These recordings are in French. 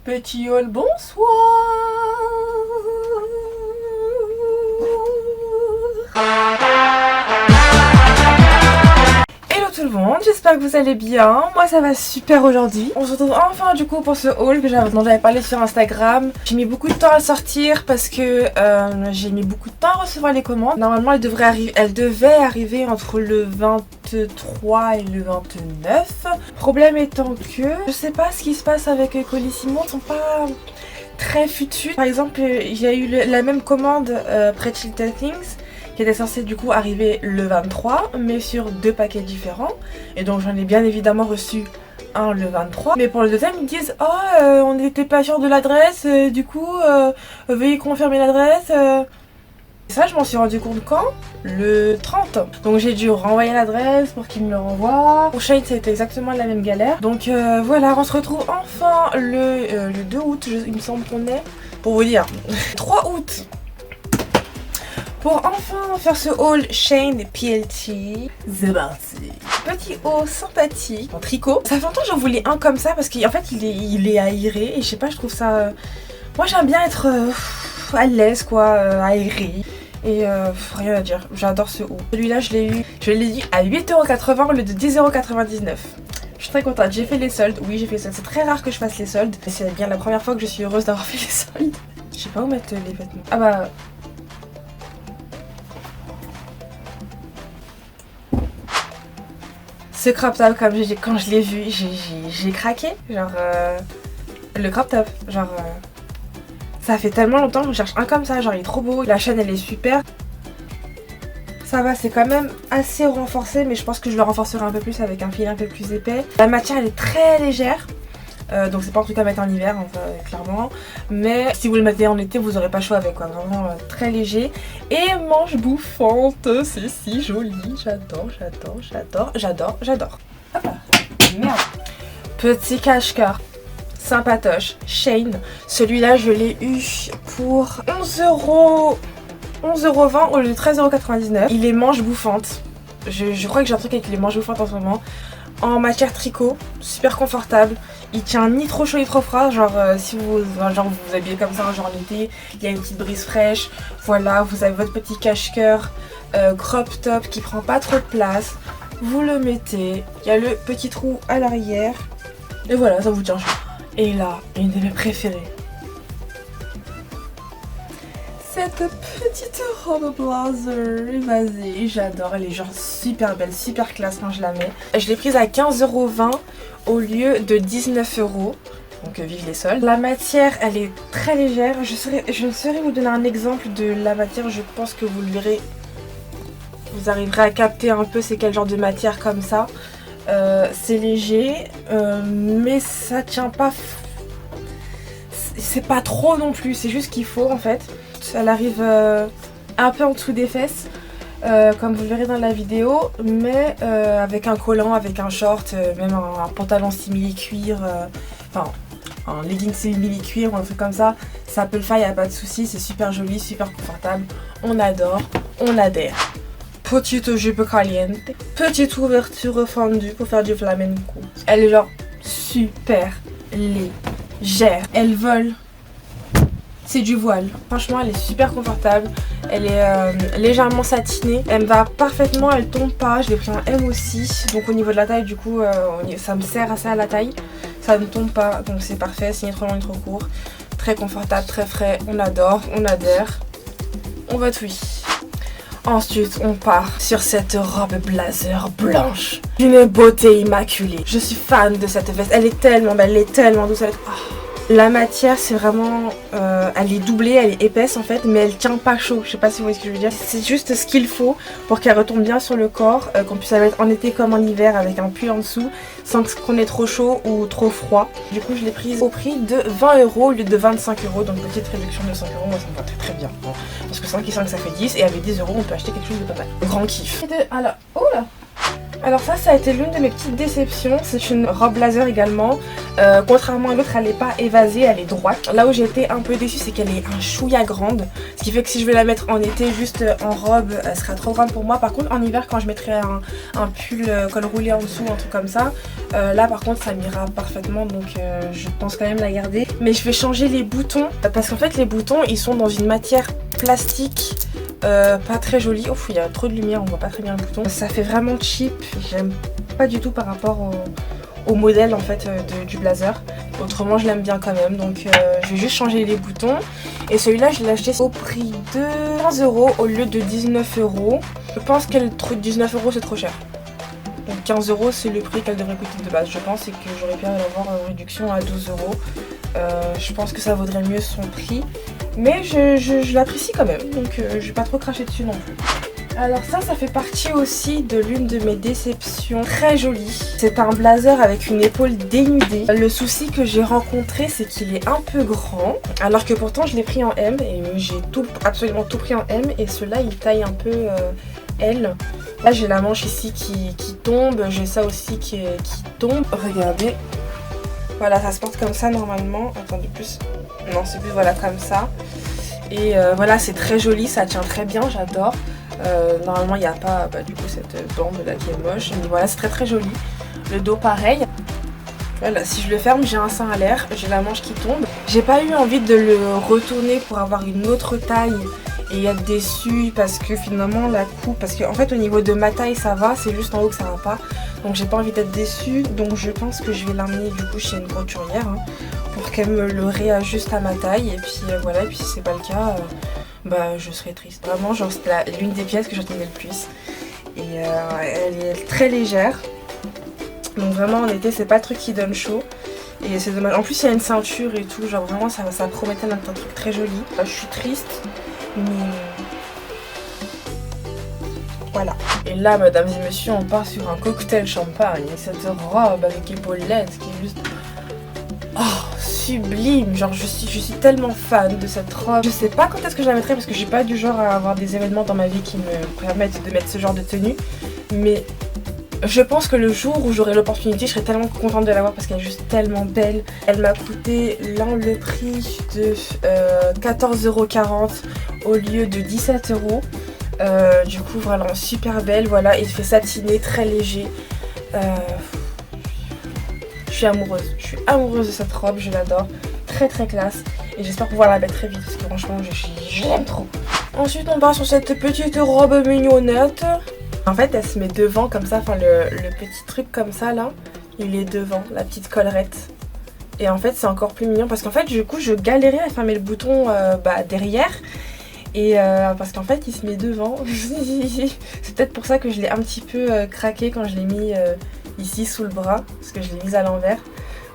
Petit haul, bonsoir. Hello tout le monde, j'espère que vous allez bien. Moi ça va super aujourd'hui. On se retrouve enfin du coup pour ce haul dont j'avais parlé sur Instagram. J'ai mis beaucoup de temps à sortir parce que j'ai mis beaucoup de temps à recevoir les commandes. Normalement elle devait arriver entre le 23 et le 29. Problème étant que je sais pas ce qui se passe avec Colissimo, ils sont pas très fut-fut. Par exemple, il y a eu la même commande Pretty Little Things qui était censée du coup arriver le 23 mais sur deux paquets différents, et donc j'en ai bien évidemment reçu un le 23, mais pour le deuxième ils disent oh on n'était pas sûr de l'adresse, du coup veuillez confirmer l'adresse. Ça je m'en suis rendu compte quand? Le 30. Donc j'ai dû renvoyer l'adresse pour qu'ils me le renvoient. Pour Shane c'était exactement la même galère. Donc voilà, on se retrouve enfin le 2 août, il me semble qu'on est, pour vous dire, 3 août, pour enfin faire ce haul Shane PLT. C'est parti. Petit haul sympathique en tricot. Ça fait longtemps que j'en voulais un comme ça parce qu'en fait il est aéré et je sais pas, je trouve ça... Moi j'aime bien être à l'aise quoi, aéré. Et rien à dire, j'adore ce haut. Celui-là je l'ai eu à 8,80€ au lieu de 10,99€. Je suis très contente, j'ai fait les soldes. Oui, j'ai fait les soldes, c'est très rare que je fasse les soldes. Et c'est bien la première fois que je suis heureuse d'avoir fait les soldes. Je sais pas où mettre les vêtements. Ah bah... Ce crop top, comme quand je l'ai vu, j'ai craqué. Genre, le crop top, genre... ça fait tellement longtemps que je cherche un comme ça, genre il est trop beau. La chaîne elle est super. Ça va, c'est quand même assez renforcé, mais je pense que je le renforcerai un peu plus avec un fil un peu plus épais. La matière elle est très légère. Donc c'est pas un truc à mettre en hiver, enfin, clairement. Mais si vous le mettez en été, vous aurez pas chaud avec quoi. Vraiment très léger. Et manche bouffante, c'est si joli. J'adore, j'adore, j'adore, j'adore, j'adore. Hop là. Merde. Petit cache-cœur sympatoche, Shane. Celui-là je l'ai eu pour 11,20€ au lieu de 13,99€. Il est manche bouffante. Je crois que j'ai un truc avec les manches bouffantes en ce moment. En matière tricot, super confortable. Il tient ni trop chaud ni trop froid, genre si vous vous habillez comme ça genre l'été, il y a une petite brise fraîche. Voilà, vous avez votre petit cache-cœur crop top qui prend pas trop de place. Vous le mettez, il y a le petit trou à l'arrière. Et voilà, ça vous tient chaud. Et là, une de mes préférées. Cette petite robe blazer, vas-y, j'adore, elle est genre super belle, super classe quand je la mets. Je l'ai prise à 15,20€ au lieu de 19€, donc vive les soldes. La matière, elle est très légère, je saurais vous donner un exemple de la matière, je pense que vous le verrez. Vous arriverez à capter un peu c'est quel genre de matière comme ça. C'est léger, mais ça tient pas... C'est pas trop non plus, c'est juste qu'il faut en fait. Elle arrive un peu en dessous des fesses, comme vous le verrez dans la vidéo, mais avec un collant, avec un short, même un pantalon simili-cuir, enfin un legging simili-cuir ou un truc comme ça, ça peut le faire, y a pas de souci, c'est super joli, super confortable, on adore, on adhère. Petite jupe caliente, petite ouverture fendue pour faire du flamenco. Elle est genre super légère, elle vole. C'est du voile. Franchement, elle est super confortable. Elle est légèrement satinée. Elle me va parfaitement, elle tombe pas. Je l'ai pris en M aussi. Donc au niveau de la taille, du coup, ça me sert assez à la taille. Ça ne tombe pas, donc c'est parfait. C'est ni trop long ni trop court. Très confortable, très frais. On adore, on adhère. On vote oui. Ensuite, on part sur cette robe blazer blanche. D'une beauté immaculée. Je suis fan de cette veste. Elle est tellement belle, elle est tellement douce. La matière c'est vraiment, elle est doublée, elle est épaisse en fait, mais elle tient pas chaud, je sais pas si vous voyez ce que je veux dire. C'est juste ce qu'il faut pour qu'elle retombe bien sur le corps, qu'on puisse la mettre en été comme en hiver avec un pull en dessous, sans qu'on ait trop chaud ou trop froid. Du coup je l'ai prise au prix de 20€ au lieu de 25€, donc petite réduction de 5€, moi ça me va très très bien. Bon, parce que 5 et 5 ça fait 10, et avec 10€ on peut acheter quelque chose de pas mal. Grand kiff. Oh là. Alors ça a été l'une de mes petites déceptions, c'est une robe blazer également, Contrairement à l'autre, elle n'est pas évasée, elle est droite. Là où j'ai été un peu déçue, c'est qu'elle est un chouïa grande. Ce qui fait que si je vais la mettre en été juste en robe, elle sera trop grande pour moi. Par contre en hiver, quand je mettrai un pull col roulé en dessous, un truc comme ça, là par contre ça m'ira parfaitement. Donc je pense quand même la garder. Mais je vais changer les boutons. Parce qu'en fait les boutons, ils sont dans une matière plastique. Pas très jolie. Ouf, il y a trop de lumière, on voit pas très bien le bouton. Ça fait vraiment cheap. J'aime pas du tout par rapport au modèle en fait du blazer. Autrement je l'aime bien quand même, donc je vais juste changer les boutons. Et celui-là je l'ai acheté au prix de 15 € au lieu de 19 €. Je pense qu'elle 19 € c'est trop cher. Donc 15 € c'est le prix qu'elle devrait coûter de base je pense, et que j'aurais pu avoir en réduction à 12 €. Je pense que ça vaudrait mieux son prix. Mais je l'apprécie quand même, donc je vais pas trop cracher dessus non plus. Alors ça fait partie aussi de l'une de mes déceptions. Très joli. C'est un blazer avec une épaule dénudée. Le souci que j'ai rencontré, c'est qu'il est un peu grand. Alors que pourtant je l'ai pris en M et j'ai absolument tout pris en M. Et celui-là il taille un peu L. Là j'ai la manche ici qui tombe. J'ai ça aussi qui tombe. Regardez. Voilà, ça se porte comme ça normalement. Attendez plus. Non, c'est plus voilà comme ça. Et voilà, c'est très joli, ça tient très bien, j'adore. Normalement il n'y a pas du coup cette bande là qui est moche, mais voilà, c'est très très joli. Le dos pareil. Voilà, si je le ferme, j'ai un sein à l'air, j'ai la manche qui tombe. J'ai pas eu envie de le retourner pour avoir une autre taille et être déçue parce que finalement la coupe, parce qu'en fait au niveau de ma taille ça va, c'est juste en haut que ça va pas. Donc j'ai pas envie d'être déçue, donc je pense que je vais l'emmener du coup chez une couturière pour qu'elle me le réajuste à ma taille. Et puis voilà, et puis si c'est pas le cas, je serais triste. Vraiment, genre c'est l'une des pièces que j'attendais le plus. Et elle est très légère. Donc vraiment en été c'est pas le truc qui donne chaud. Et c'est dommage. En plus il y a une ceinture et tout, genre vraiment ça promettait d'être un truc très joli. Je suis triste, mais voilà. Et là mesdames et messieurs, on part sur un cocktail champagne. Et cette robe avec épaulettes qui est juste... Oh, sublime. Genre je suis tellement fan de cette robe. Je sais pas quand est-ce que je la mettrai parce que j'ai pas du genre à avoir des événements dans ma vie qui me permettent de mettre ce genre de tenue. Mais je pense que le jour où j'aurai l'opportunité, je serai tellement contente de l'avoir parce qu'elle est juste tellement belle. Elle m'a coûté là le prix de 14,40 € au lieu de 17 €. Du coup vraiment super belle, voilà, il fait satiner, très léger. Je suis amoureuse de cette robe, je l'adore, très très classe. Et j'espère pouvoir la mettre très vite parce que franchement j'aime trop. Ensuite on part sur cette petite robe mignonnette. En fait elle se met devant comme ça, enfin le petit truc comme ça là, il est devant, la petite collerette. Et en fait c'est encore plus mignon parce qu'en fait du coup je galérais à fermer le bouton derrière. Et parce qu'en fait il se met devant. C'est peut-être pour ça que je l'ai un petit peu craqué quand je l'ai mis ici sous le bras, parce que je l'ai mise à l'envers.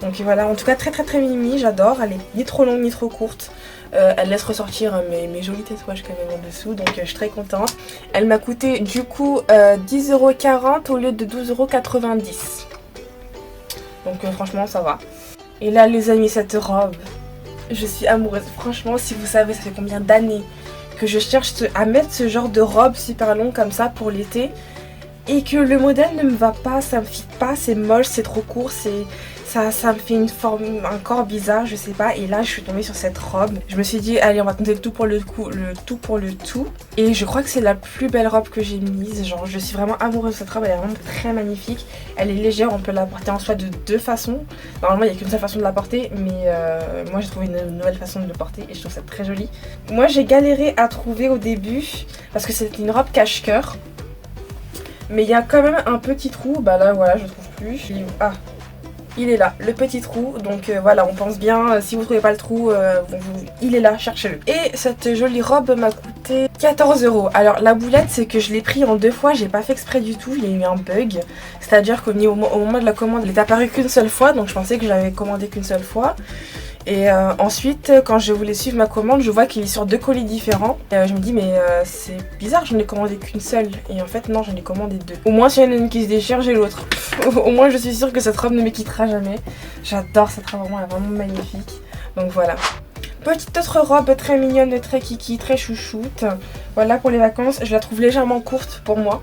Donc voilà, en tout cas très très très mimi, j'adore. Elle est ni trop longue ni trop courte. Elle laisse ressortir mes jolis tatouages quand même en dessous, donc je suis très contente. Elle m'a coûté du coup 10,40 € au lieu de 12,90 €. Donc franchement ça va. Et là les amis, cette robe, je suis amoureuse. Franchement si vous savez ça fait combien d'années que je cherche à mettre ce genre de robe super longue comme ça pour l'été. Et que le modèle ne me va pas, ça me fit pas, c'est moche, c'est trop court, ça me fait une forme, un corps bizarre, je sais pas. Et là je suis tombée sur cette robe. Je me suis dit allez on va tenter le tout pour le tout. Et je crois que c'est la plus belle robe que j'ai mise. Genre je suis vraiment amoureuse de cette robe, elle est vraiment très magnifique. Elle est légère, on peut la porter en soi de deux façons. Normalement il n'y a qu'une seule façon de la porter, mais moi j'ai trouvé une nouvelle façon de le porter et je trouve ça très joli. Moi j'ai galéré à trouver au début parce que c'était une robe cache-cœur. Mais il y a quand même un petit trou, bah là voilà je le trouve plus. Il est là, le petit trou, donc voilà on pense bien, si vous trouvez pas le trou, il est là, cherchez-le. Et cette jolie robe m'a coûté 14 €. Alors la boulette c'est que je l'ai pris en 2 fois, j'ai pas fait exprès du tout, il y a eu un bug. C'est-à-dire qu'au moment de la commande, elle est apparue qu'une seule fois, donc je pensais que je l'avais commandé qu'une seule fois. Et ensuite quand je voulais suivre ma commande, je vois qu'il est sur 2 colis différents. Et je me dis mais c'est bizarre, j'en ai commandé qu'une seule. Et en fait non, j'en ai commandé 2. Au moins s'il y en a une qui se déchire, j'ai l'autre. Au moins je suis sûre que cette robe ne me quittera jamais. J'adore cette robe, elle est vraiment magnifique. Donc voilà. Petite autre robe très mignonne, très kiki, très chouchoute. Voilà pour les vacances, je la trouve légèrement courte pour moi.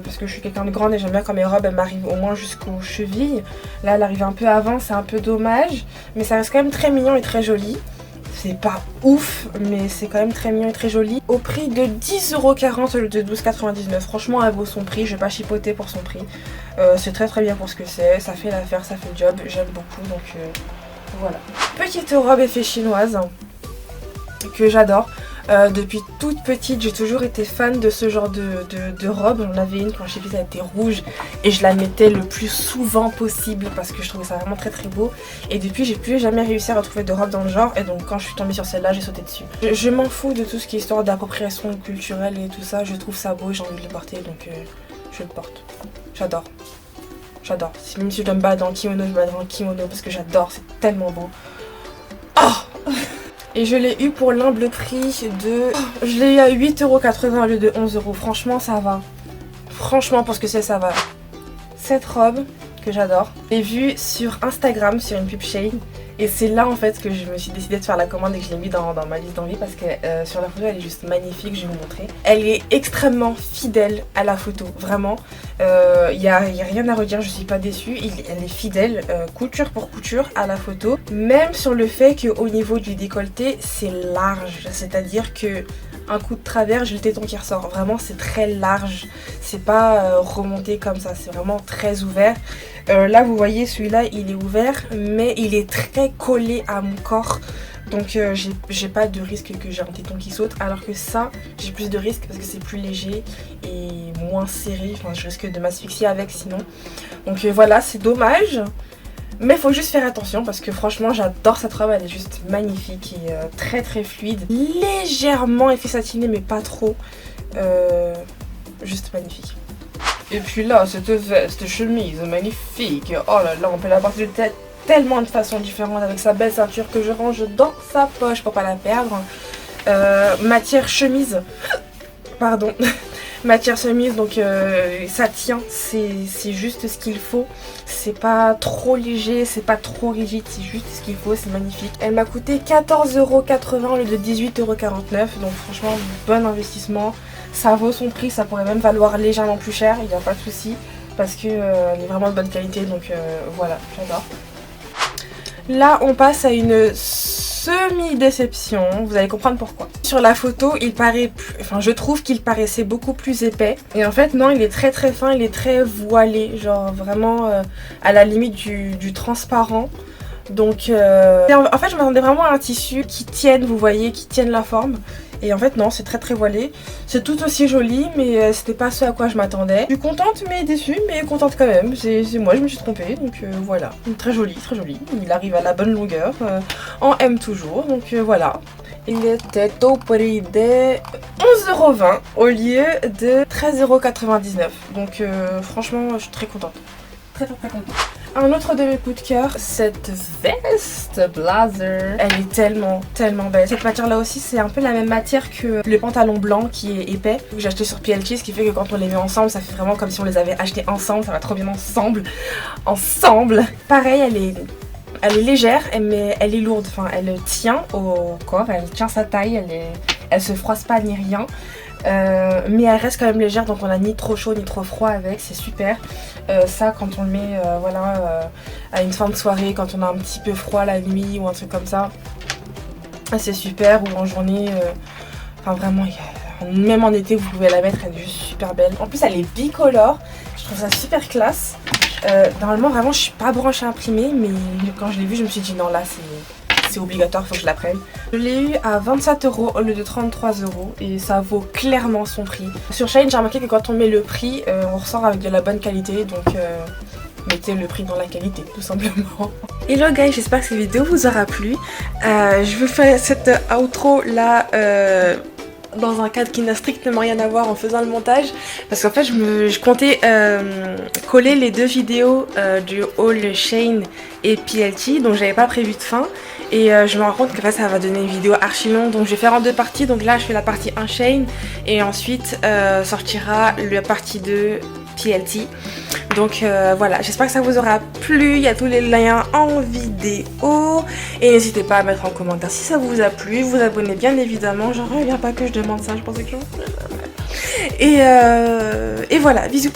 parce que je suis quelqu'un de grande et j'aime bien quand mes robes elles m'arrivent au moins jusqu'aux chevilles. Là elle arrive un peu avant, c'est un peu dommage, mais ça reste quand même très mignon et très joli. C'est pas ouf, mais c'est quand même très mignon et très joli. Au prix de 10,40€ au lieu de 12,99€. Franchement, elle vaut son prix. Je vais pas chipoter pour son prix. C'est très très bien pour ce que c'est. Ça fait l'affaire, ça fait le job. J'aime beaucoup, donc voilà. Petite robe effet chinoise que j'adore. Depuis toute petite, j'ai toujours été fan de ce genre de robe. J'en avais une quand j'étais petite, elle était rouge et je la mettais le plus souvent possible parce que je trouvais ça vraiment très très beau. Et depuis, j'ai plus jamais réussi à retrouver de robe dans le genre, et donc quand je suis tombée sur celle-là, j'ai sauté dessus. Je m'en fous de tout ce qui est histoire d'appropriation culturelle et tout ça. Je trouve ça beau et j'ai envie de le porter, donc je le porte. J'adore. J'adore. Même si je dois me battre dans le kimono, je me bats dans le kimono parce que j'adore, c'est tellement beau. Oh! Et je l'ai eu pour l'humble prix de... Je l'ai eu à 8,80€ au lieu de 11€. Franchement, ça va. Franchement, pour ce que c'est, ça va. Cette robe, que j'adore, je l'ai vue sur Instagram, sur une pub Shein. Et c'est là, en fait, que je me suis décidée de faire la commande et que je l'ai mis dans ma liste d'envie. Parce que sur la photo, elle est juste magnifique, je vais vous montrer. Elle est extrêmement fidèle à la photo, vraiment. Y a rien à redire, je suis pas déçue. Elle est fidèle, couture pour couture, à la photo. Même sur le fait qu'au niveau du décolleté, c'est large. C'est-à-dire que un coup de travers, j'ai le téton qui ressort. Vraiment, c'est très large. C'est pas remonté comme ça, c'est vraiment très ouvert. Là, vous voyez, celui-là, il est ouvert, mais il est très collé à mon corps. Donc, j'ai pas de risque que j'ai un téton qui saute. Alors que ça, j'ai plus de risque parce que c'est plus léger et moins serré. Enfin, je risque de m'asphyxier avec sinon. Donc, voilà, c'est dommage. Mais faut juste faire attention parce que franchement j'adore cette robe, elle est juste magnifique et très très fluide. Légèrement effet satiné mais pas trop. Juste magnifique. Et puis là, cette veste, cette chemise magnifique. Oh là là, on peut la porter de tellement de façons différentes avec sa belle ceinture que je range dans sa poche pour pas la perdre. Matière chemise. Pardon. Matière chemise, donc ça tient, c'est juste ce qu'il faut. C'est pas trop léger, c'est pas trop rigide, c'est juste ce qu'il faut, c'est magnifique. Elle m'a coûté 14,80€ au lieu de 18,49€, donc franchement bon investissement. Ça vaut son prix, ça pourrait même valoir légèrement plus cher, il n'y a pas de souci, parce que elle est vraiment de bonne qualité, donc voilà, j'adore. Là on passe à une semi-déception, vous allez comprendre pourquoi. Sur la photo, il paraît je trouve qu'il paraissait beaucoup plus épais. Et en fait, non, il est très très fin, il est très voilé, genre vraiment à la limite du transparent. Donc, en fait, je m'attendais vraiment à un tissu qui tienne, vous voyez, qui tienne la forme. Et en fait, non, c'est très très voilé. C'est tout aussi joli, mais c'était pas ce à quoi je m'attendais. Je suis contente, mais déçue, mais contente quand même. C'est moi, je me suis trompée, donc voilà. Très joli, très joli. Il arrive à la bonne longueur, en M toujours, donc voilà. Il était au prix de 11,20€ au lieu de 13,99€. Donc franchement, je suis très contente. Très très très contente. Un autre de mes coups de cœur, cette veste blazer. Elle est tellement belle. Cette matière là aussi, c'est un peu la même matière que le pantalon blanc qui est épais, que j'ai acheté sur PLT, ce qui fait que quand on les met ensemble, ça fait vraiment comme si on les avait achetés ensemble. Ça va trop bien ensemble. Pareil, elle est légère, mais elle est lourde. Enfin, elle tient au corps, elle tient sa taille, elle se froisse pas ni rien. Mais elle reste quand même légère, donc on a ni trop chaud ni trop froid avec, c'est super. Ça, quand on le met à une fin de soirée, quand on a un petit peu froid la nuit ou un truc comme ça, c'est super. Ou en journée, enfin vraiment, même en été vous pouvez la mettre, elle est juste super belle. En plus elle est bicolore, je trouve ça super classe. Normalement vraiment je suis pas branchée à imprimer, mais quand je l'ai vu je me suis dit non, là c'est obligatoire, faut que je la prenne. Je l'ai eu à 27€ au lieu de 33€ et ça vaut clairement son prix. Sur Shein, j'ai remarqué que quand on met le prix, on ressort avec de la bonne qualité, donc mettez le prix dans la qualité, tout simplement. Hello guys, j'espère que cette vidéo vous aura plu. Je vous fais cette outro là dans un cadre qui n'a strictement rien à voir en faisant le montage, parce qu'en fait je comptais coller les deux vidéos du haul Shein et PLT, donc j'avais pas prévu de fin, et je me rends compte que ça va donner une vidéo archi longue, donc je vais faire en deux parties. Donc là je fais la partie 1 Shein et ensuite sortira la partie 2 PLT. Donc voilà, j'espère que ça vous aura plu. Il y a tous les liens en vidéo. Et n'hésitez pas à mettre en commentaire si ça vous a plu. Vous abonnez bien évidemment. J'en reviens pas que je demande ça, je pensais que Et voilà, bisous.